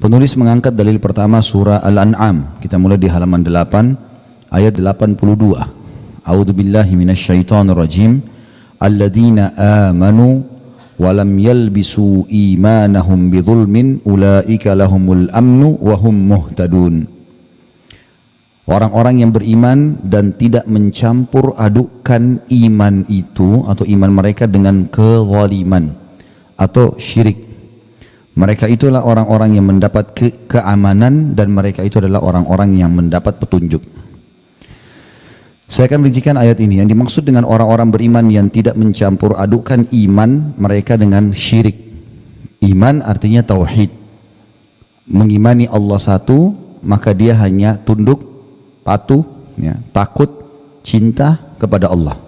Penulis mengangkat dalil pertama surah Al-An'am. Kita mulai di halaman 8 ayat 82. A'udzubillahi minasyaitonir rajim. Alladzina amanu wa lam yalbisu imanahum bidzulmin ulaika lahumul amnu wa hum muhtadun. Orang-orang yang beriman dan tidak mencampur adukkan iman itu atau iman mereka dengan kezaliman atau syirik. Mereka itulah orang-orang yang mendapat keamanan dan mereka itu adalah orang-orang yang mendapat petunjuk. Saya akan rincikan ayat ini. Yang dimaksud dengan orang-orang beriman yang tidak mencampur adukkan iman mereka dengan syirik. Iman artinya tauhid. Mengimani Allah satu, maka dia hanya tunduk, patuh, ya, takut, cinta kepada Allah.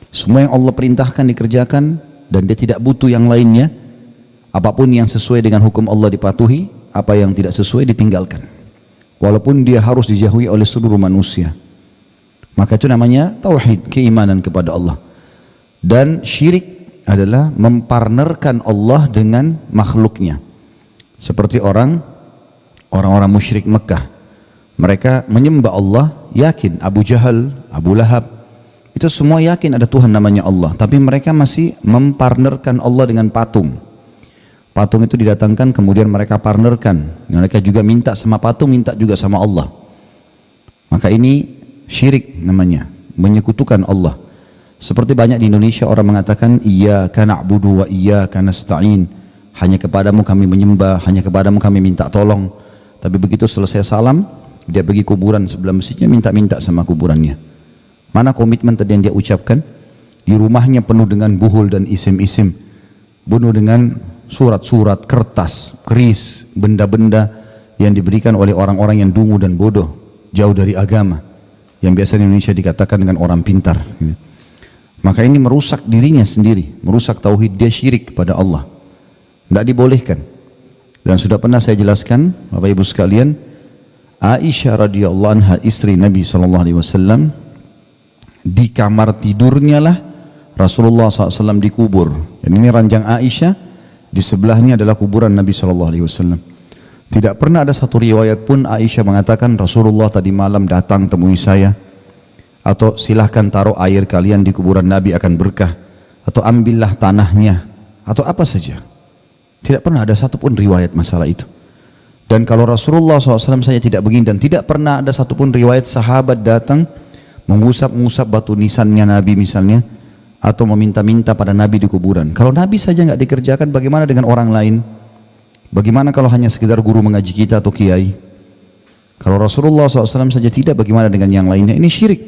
Semua yang Allah perintahkan dikerjakan dan dia tidak butuh yang lainnya. Apapun yang sesuai dengan hukum Allah dipatuhi, apa yang tidak sesuai ditinggalkan. Walaupun dia harus dijauhi oleh seluruh manusia. Maka itu namanya tauhid, keimanan kepada Allah. Dan syirik adalah mempartnerkan Allah dengan makhluknya. Seperti orang-orang musyrik Mekah. Mereka menyembah Allah, yakin Abu Jahal, Abu Lahab, itu semua yakin ada Tuhan namanya Allah. Tapi mereka masih mempartnerkan Allah dengan patung. Patung itu didatangkan kemudian mereka partnerkan. Mereka juga minta sama patung, minta juga sama Allah. Maka ini syirik namanya, menyekutukan Allah. Seperti banyak di Indonesia orang mengatakan iyyaka na'budu wa iyyaka nasta'in. Hanya kepadamu kami menyembah, hanya kepadamu kami minta tolong. Tapi begitu selesai salam, dia pergi kuburan sebelah masjidnya minta-minta sama kuburannya. Mana komitmen tadi yang dia ucapkan? Di rumahnya penuh dengan buhul dan isim-isim. Penuh dengan surat-surat, kertas, keris, benda-benda yang diberikan oleh orang-orang yang dungu dan bodoh, jauh dari agama, yang biasa di Indonesia dikatakan dengan orang pintar. Maka ini merusak dirinya sendiri, merusak tauhid, dia syirik kepada Allah. Tidak dibolehkan. Dan sudah pernah saya jelaskan, Bapak Ibu sekalian, Aisyah radhiyallahu anha, istri Nabi SAW, di kamar tidurnya lah Rasulullah SAW dikubur. Dan ini ranjang Aisyah, di sebelahnya adalah kuburan Nabi SAW. Tidak pernah ada satu riwayat pun Aisyah mengatakan Rasulullah tadi malam datang temui saya, atau silahkan taruh air kalian di kuburan Nabi akan berkah, atau ambillah tanahnya, atau apa saja. Tidak pernah ada satu pun riwayat masalah itu. Dan kalau Rasulullah SAW saja tidak begini, dan tidak pernah ada satu pun riwayat sahabat datang mengusap-ngusap batu nisannya Nabi misalnya, atau meminta-minta pada Nabi di kuburan. Kalau Nabi saja nggak dikerjakan, bagaimana dengan orang lain? Bagaimana kalau hanya sekedar guru mengaji kita atau kiai? Kalau Rasulullah SAW saja tidak, bagaimana dengan yang lainnya? Ini syirik,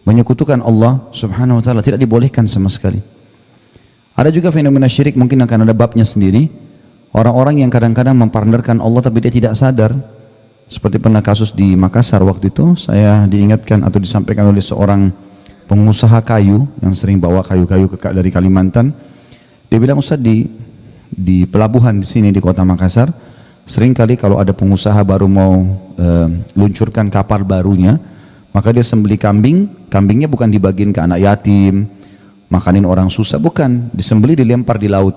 menyekutukan Allah Subhanahu Wa Taala, tidak dibolehkan sama sekali. Ada juga fenomena syirik, mungkin akan ada babnya sendiri. Orang-orang yang kadang-kadang mempartnerkan Allah tapi dia tidak sadar. Seperti pernah kasus di Makassar waktu itu, saya diingatkan atau disampaikan oleh seorang pengusaha kayu yang sering bawa kayu-kayu dari Kalimantan. Dia bilang, Ustaz, di pelabuhan di sini di kota Makassar, sering kali kalau ada pengusaha baru mau luncurkan kapal barunya, maka dia sembelih kambing. Kambingnya bukan dibagiin ke anak yatim, makanin orang susah, bukan, disembelih dilempar di laut.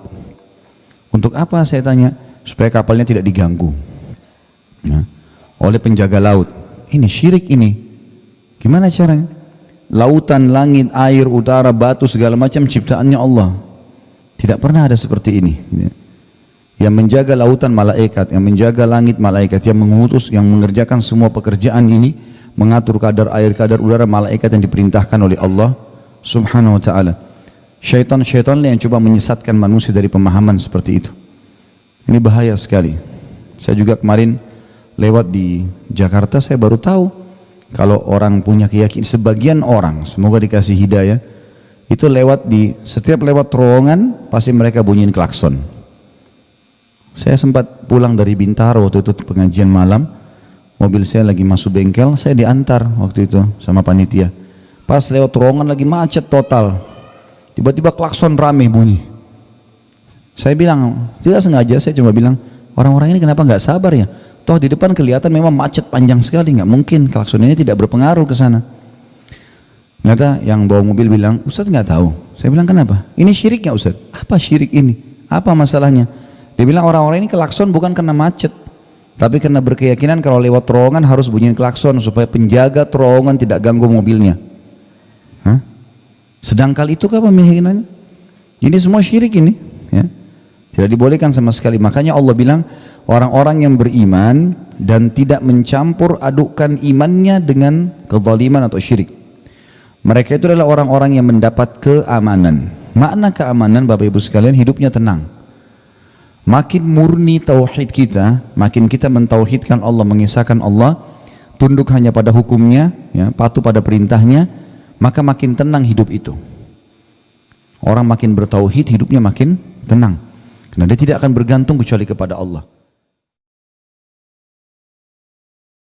Untuk apa, saya tanya? Supaya kapalnya tidak diganggu oleh penjaga laut. Ini syirik ini. Gimana caranya? Lautan, langit, air, udara, batu, segala macam ciptaannya Allah. Tidak pernah ada seperti ini. Yang menjaga lautan malaikat, yang menjaga langit malaikat, yang mengutus, yang mengerjakan semua pekerjaan ini, mengatur kadar air, kadar udara, malaikat yang diperintahkan oleh Allah Subhanahu Wa Taala. Syaitan-syaitan yang coba menyesatkan manusia dari pemahaman seperti itu. Ini bahaya sekali. Saya juga kemarin lewat di Jakarta, saya baru tahu kalau orang punya keyakinan, sebagian orang, semoga dikasih hidayah, itu setiap lewat terowongan, pasti mereka bunyiin klakson. Saya sempat pulang dari Bintaro waktu itu pengajian malam, mobil saya lagi masuk bengkel, saya diantar waktu itu sama panitia. Pas lewat terowongan lagi macet total, tiba-tiba klakson rame bunyi. Saya bilang, tidak sengaja, saya cuma bilang, orang-orang ini kenapa nggak sabar ya? Toh di depan kelihatan memang macet panjang sekali, nggak mungkin klakson ini tidak berpengaruh ke sana. Ternyata yang bawa mobil bilang, Ustaz nggak tahu. Saya bilang, kenapa? Ini syirik nggak Ustaz? Apa syirik ini? Apa masalahnya? Dia bilang, orang-orang ini klakson bukan karena macet, Tapi karena berkeyakinan kalau lewat terowongan harus bunyiin klakson supaya penjaga terowongan tidak ganggu mobilnya. Hah? Sedangkal itu apa keyakinannya? Ini semua syirik ini. Ya. Tidak dibolehkan sama sekali. Makanya Allah bilang orang-orang yang beriman dan tidak mencampur adukkan imannya dengan kezaliman atau syirik. Mereka itu adalah orang-orang yang mendapat keamanan. Makna keamanan Bapak Ibu sekalian, hidupnya tenang. Makin murni tauhid kita, makin kita mentauhidkan Allah, mengisahkan Allah, tunduk hanya pada hukumnya, ya, patuh pada perintahnya, maka makin tenang hidup itu. Orang makin bertauhid, hidupnya makin tenang. Karena dia tidak akan bergantung kecuali kepada Allah.